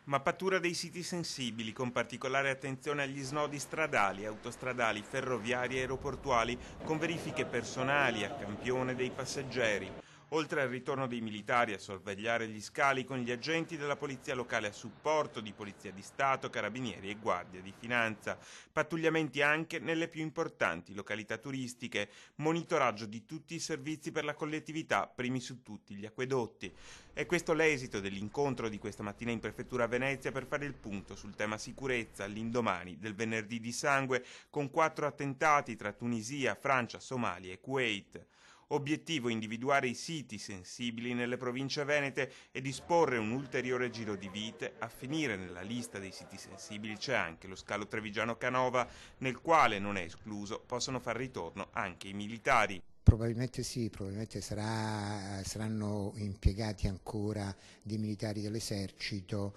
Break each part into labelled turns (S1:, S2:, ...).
S1: Mappatura dei siti sensibili, con particolare attenzione agli snodi stradali, autostradali, ferroviari e aeroportuali, con verifiche personali a campione dei passeggeri. Oltre al ritorno dei militari a sorvegliare gli scali con gli agenti della polizia locale a supporto di polizia di Stato, carabinieri e guardia di finanza. Pattugliamenti anche nelle più importanti località turistiche, monitoraggio di tutti i servizi per la collettività, primi su tutti gli acquedotti. È questo l'esito dell'incontro di questa mattina in prefettura a Venezia per fare il punto sul tema sicurezza all'indomani del venerdì di sangue con 4 attentati tra Tunisia, Francia, Somalia e Kuwait. Obiettivo individuare i siti sensibili nelle province venete e disporre un ulteriore giro di vite. A finire nella lista dei siti sensibili c'è anche lo scalo Trevigiano Canova, nel quale non è escluso possono far ritorno anche i militari.
S2: Probabilmente sì, probabilmente saranno impiegati ancora dei militari dell'esercito,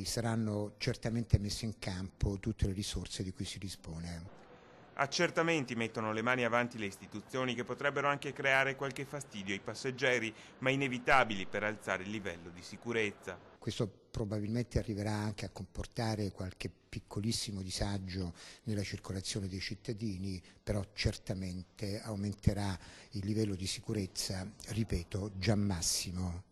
S2: saranno certamente messe in campo tutte le risorse di cui si dispone.
S1: Accertamenti mettono le mani avanti le istituzioni che potrebbero anche creare qualche fastidio ai passeggeri, ma inevitabili per alzare il livello di sicurezza.
S2: Questo probabilmente arriverà anche a comportare qualche piccolissimo disagio nella circolazione dei cittadini, però certamente aumenterà il livello di sicurezza, ripeto, già massimo.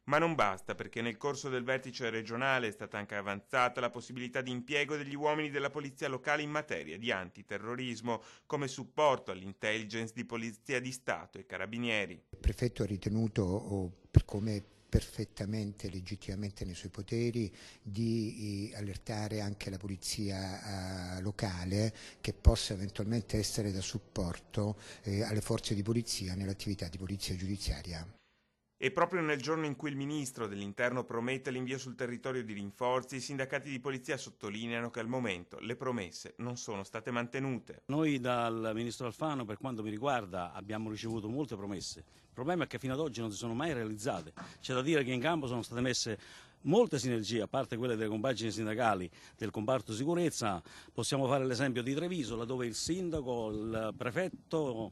S1: Ma non basta, perché nel corso del vertice regionale è stata anche avanzata la possibilità di impiego degli uomini della polizia locale in materia di antiterrorismo, come supporto all'intelligence di polizia di Stato e carabinieri.
S2: Il prefetto ha ritenuto, come perfettamente, legittimamente nei suoi poteri, di allertare anche la polizia locale che possa eventualmente essere da supporto alle forze di polizia nell'attività di polizia giudiziaria.
S1: E proprio nel giorno in cui il ministro dell'Interno promette l'invio sul territorio di rinforzi, i sindacati di polizia sottolineano che al momento le promesse non sono state mantenute.
S3: Noi dal ministro Alfano, per quanto mi riguarda, abbiamo ricevuto molte promesse. Il problema è che fino ad oggi non si sono mai realizzate. C'è da dire che in campo sono state messe molte sinergie, a parte quelle delle compagini sindacali del comparto sicurezza. Possiamo fare l'esempio di Treviso, laddove il sindaco, il prefetto,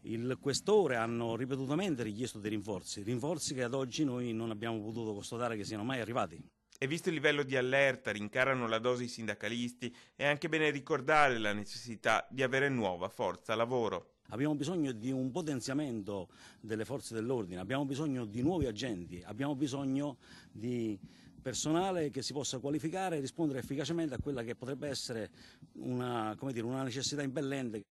S3: il questore hanno ripetutamente richiesto dei rinforzi che ad oggi noi non abbiamo potuto constatare che siano mai arrivati.
S1: E visto il livello di allerta, rincarano la dose i sindacalisti, è anche bene ricordare la necessità di avere nuova forza lavoro.
S3: Abbiamo bisogno di un potenziamento delle forze dell'ordine, abbiamo bisogno di nuovi agenti, abbiamo bisogno di personale che si possa qualificare e rispondere efficacemente a quella che potrebbe essere una necessità impellente.